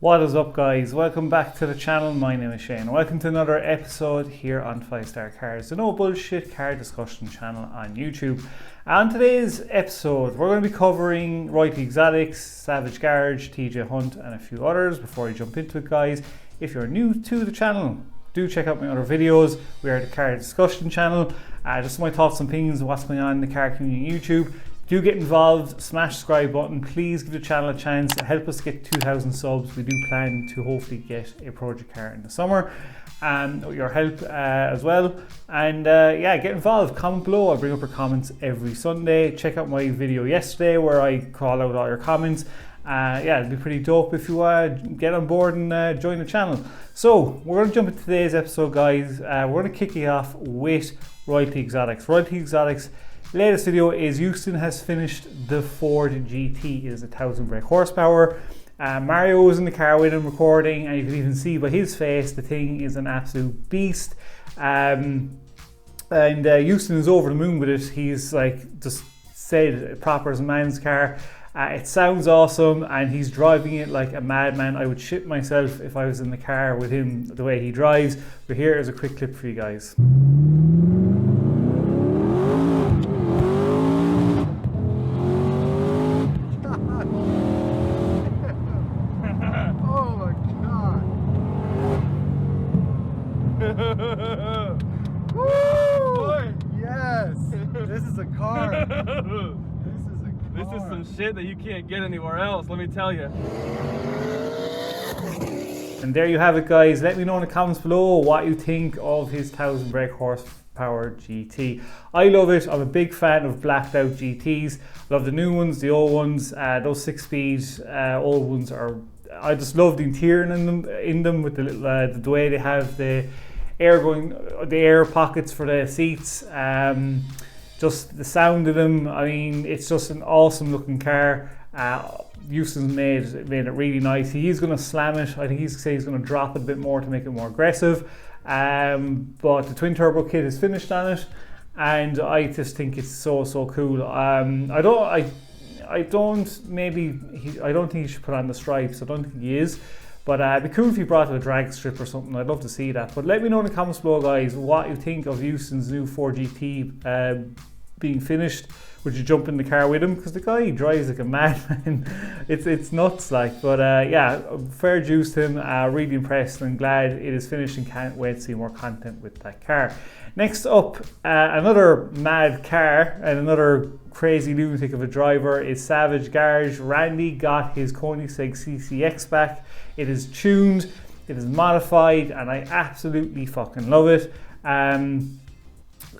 What is up, guys? Welcome back to the channel. My name is Shane. Welcome to another episode here on 5-Star Cars, the no bullshit car discussion channel on YouTube. On today's episode, we're going to be covering Royalty Exotics, Savage Garage, TJ Hunt and a few others. Before I jump into it, guys, if you're new to the channel, do check out my other videos. We are the car discussion channel. Just my thoughts and opinions on what's going on in the car community on YouTube. Do get involved, smash the subscribe button, please give the channel a chance, help us get 2,000 subs. We do plan to hopefully get a project car in the summer, and your help as well. And yeah, get involved, comment below. I bring up your comments every Sunday. Check out my video yesterday where I call out all your comments. Yeah, it'd be pretty dope if you get on board and join the channel. So we're going to jump into today's episode, guys. We're going to kick it off with Royalty Exotics. Royalty Exotics. Latest video is Houston has finished the Ford GT. It is 1,000 brake horsepower. Mario was in the car with him recording, and you can even see by his face the thing is an absolute beast. And Houston is over the moon with it. He's like just said proper as a man's car. It sounds awesome, and he's driving it like a madman. I would shit myself if I was in the car with him the way he drives. But here is a quick clip for you guys. Yes! This is a car. This is some shit that you can't get anywhere else, let me tell you. And there you have it, guys. Let me know in the comments below what you think of his 1,000 brake horsepower GT. I love it. I'm a big fan of blacked out GTs. Love the new ones, the old ones. Those 6-speed old ones are. I just love the interior in them with the little the way they have the air pockets for the seats. Just the sound of them. I mean, it's just an awesome looking car. Houston's made it really nice. He is going to slam it. I think he's going to drop it a bit more to make it more aggressive. But the twin turbo kit is finished on it, and I just think it's so cool. I don't think he should put on the stripes. I don't think he is. But it'd be cool if he brought a drag strip or something. I'd love to see that. But let me know in the comments below, guys, what you think of Houston's new Ford GT being finished. Would you jump in the car with him? Because the guy drives like a madman. it's nuts, like. But yeah, fair dues to him. Really impressed and glad it is finished, and can't wait to see more content with that car. Next up, another mad car and another crazy lunatic of a driver is Savage Garage. Randy got his Koenigsegg CCX back. It is tuned, it is modified, and I absolutely fucking love it.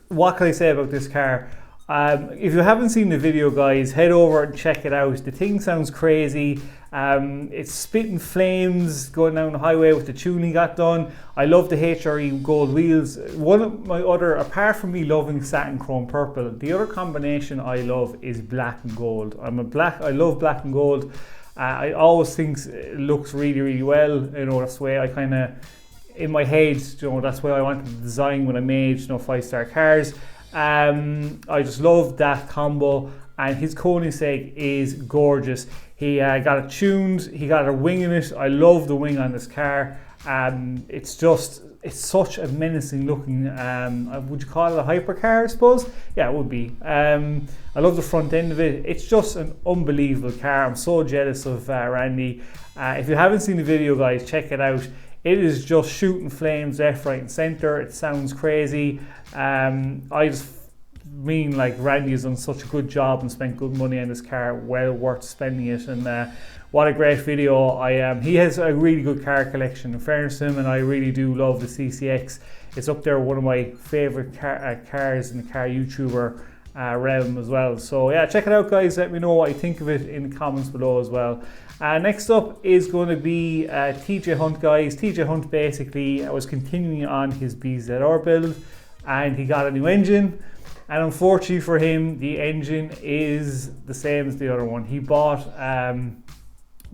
What can I say about this car? If you haven't seen the video, guys, head over and check it out. The thing sounds crazy. It's spitting flames going down the highway with the tune he got done. I love the HRE gold wheels. One of my other, apart from me loving satin chrome purple, the other combination I love is black and gold. I love black and gold. I always think it looks really well. You know, that's the way I kind of, in my head, you know, that's why I wanted to design when I made, you know, 5-star cars. I just love that combo, and his Koenigsegg is gorgeous. He got it tuned, he got a wing in it. I love the wing on this car. It's such a menacing looking, would you call it a hypercar, I suppose? Yeah, it would be. I love the front end of it. It's just an unbelievable car. I'm so jealous of Randy. If you haven't seen the video, guys, check it out. It is just shooting flames left, right and centre. It sounds crazy. I just mean, like, Randy has done such a good job and spent good money on this car. Well worth spending it. And what a great video. He has a really good car collection, in fairness to him, and I really do love the CCX. It's up there, one of my favourite cars in the car YouTuber realm as well. So yeah, check it out, guys. Let me know what you think of it in the comments below as well. Next up is going to be TJ Hunt, guys. TJ Hunt basically was continuing on his BZR build, and he got a new engine. And unfortunately for him, the engine is the same as the other one. He bought an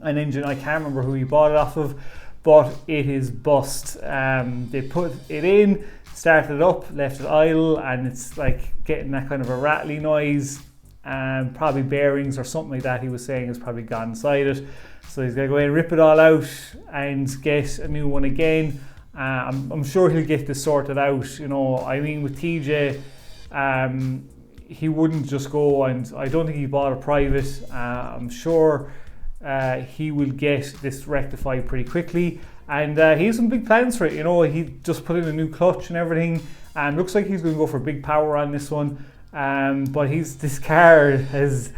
engine, I can't remember who he bought it off of, but it is bust. They put it in, started it up, left it idle, and it's like getting that kind of a rattly noise. probably bearings or something like that he was saying has probably gone inside it. So he's going to go in and rip it all out and get a new one again. I'm sure he'll get this sorted out. You know, I mean, with TJ, he wouldn't just go, and I don't think he bought a private. I'm sure he will get this rectified pretty quickly, and he has some big plans for it. You know, he just put in a new clutch and everything, and looks like he's going to go for big power on this one. But this car has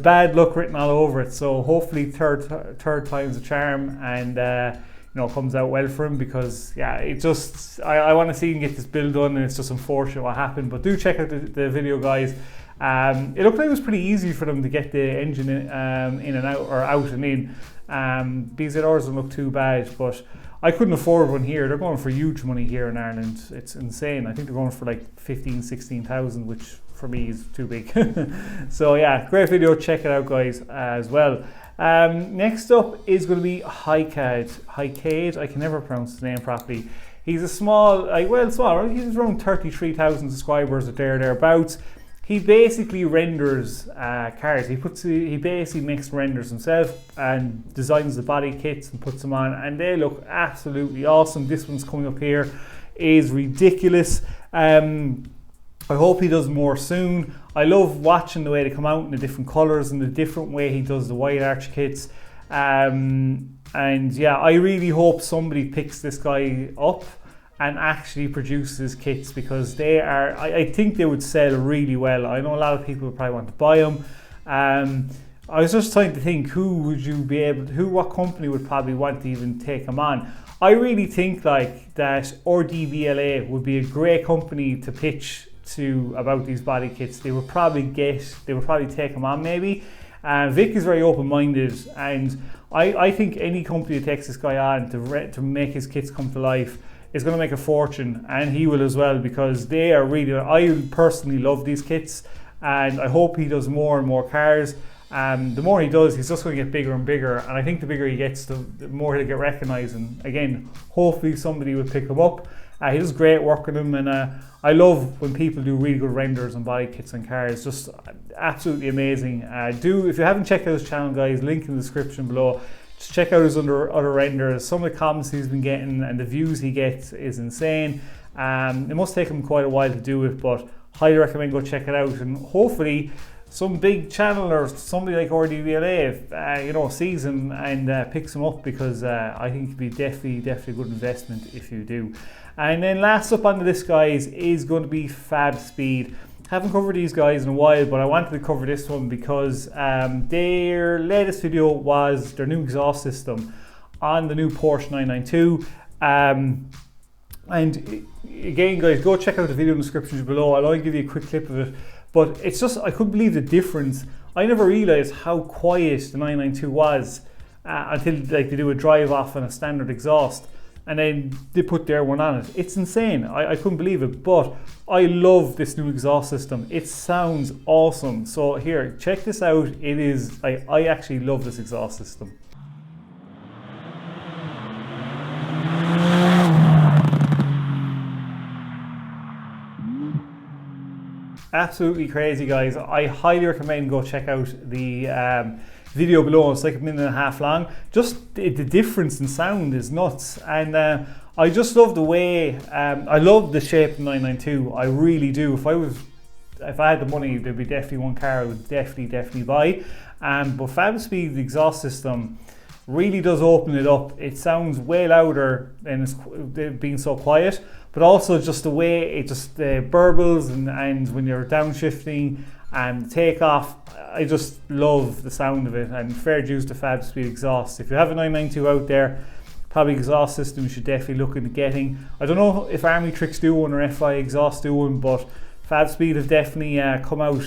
bad luck written all over it, so hopefully third time's a charm, and you know, comes out well for him, because yeah, it just I want to see him get this build done, and it's just unfortunate what happened. But do check out the video, guys. It looked like it was pretty easy for them to get the engine in and out, or out and in. BZRs don't look too bad, but I couldn't afford one here. They're going for huge money here in Ireland. It's insane. I think they're going for like 15,000-16,000, which for me is too big. So yeah, great video. Check it out, guys, as well. Next up is going to be Hycade. I can never pronounce his name properly. He's a small, small. He's around 33,000 subscribers or thereabouts. He basically renders cars. He basically makes renders himself and designs the body kits and puts them on, and they look absolutely awesome. This one's coming up here is ridiculous. I hope he does more soon. I love watching the way they come out in the different colours and the different way he does the wide arch kits. And yeah, I really hope somebody picks this guy up and actually produces kits, because they are, I think they would sell really well. I know a lot of people would probably want to buy them. I was just trying to think, what company would probably want to even take them on. I really think like that RDVLA would be a great company to pitch to about these body kits. They would probably take them on maybe. Vic is very open-minded, and I think any company that takes this guy on to make his kits come to life is going to make a fortune, and he will as well, because they are really, I personally love these kits, and I hope he does more and more cars. The more he does, he's just going to get bigger and bigger, and I think the bigger he gets, the more he'll get recognised, and again, hopefully somebody will pick him up. He does great work on them, and I love when people do really good renders on body kits and cars. Just absolutely amazing. If you haven't checked out his channel, guys, link in the description below. Just check out his other renders. Some of the comments he's been getting and the views he gets is insane. It must take him quite a while to do it, but highly recommend go check it out, and hopefully some big channel or somebody like RDVLA sees him and picks him up, because I think it'd be definitely a good investment if you do. And then last up on the list, guys, is going to be Fabspeed. Haven't covered these guys in a while, but I wanted to cover this one because their latest video was their new exhaust system on the new Porsche 992. And again, guys, go check out the video in the description below. I'll only give you a quick clip of it, but it's just, I couldn't believe the difference. I never realized how quiet the 992 was until they do a drive off on a standard exhaust, and then they put their one on it. It's insane. I couldn't believe it, but I love this new exhaust system. It sounds awesome. So here, check this out. It is, I actually love this exhaust system. Absolutely crazy, guys. I highly recommend go check out the video below. It's like a minute and a half long. Just the difference in sound is nuts, and I just love the way I love the shape of 992. I really do. If I had the money, there'd be definitely one car I would definitely buy. But Fabspeed, the exhaust system, really does open it up. It sounds way louder than it's being so quiet, but also just the way it just burbles and when you're downshifting and takeoff, I just love the sound of it, and fair dues to Fabspeed exhaust. If you have a 992 out there, probably exhaust system you should definitely look into getting. I don't know if Army Tricks do one or FI Exhaust do one, but Fabspeed have definitely come out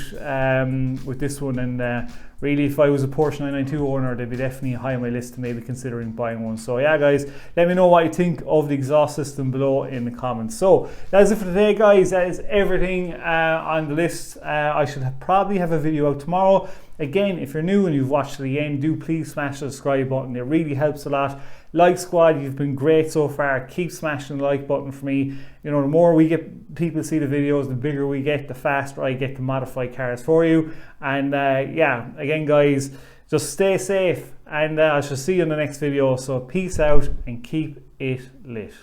with this one, and really, if I was a Porsche 992 owner, they'd be definitely high on my list to maybe considering buying one. So yeah, guys, let me know what you think of the exhaust system below in the comments. So that is it for today, guys. That is everything on the list. I should probably have a video out tomorrow. Again, if you're new and you've watched to the end, do please smash the subscribe button. It really helps a lot. Like squad, you've been great so far. Keep smashing the like button for me. You know, the more we get people see the videos, the bigger we get, the faster I get to modify cars for you. And yeah, again guys, just stay safe, and I shall see you in the next video. So peace out and keep it lit.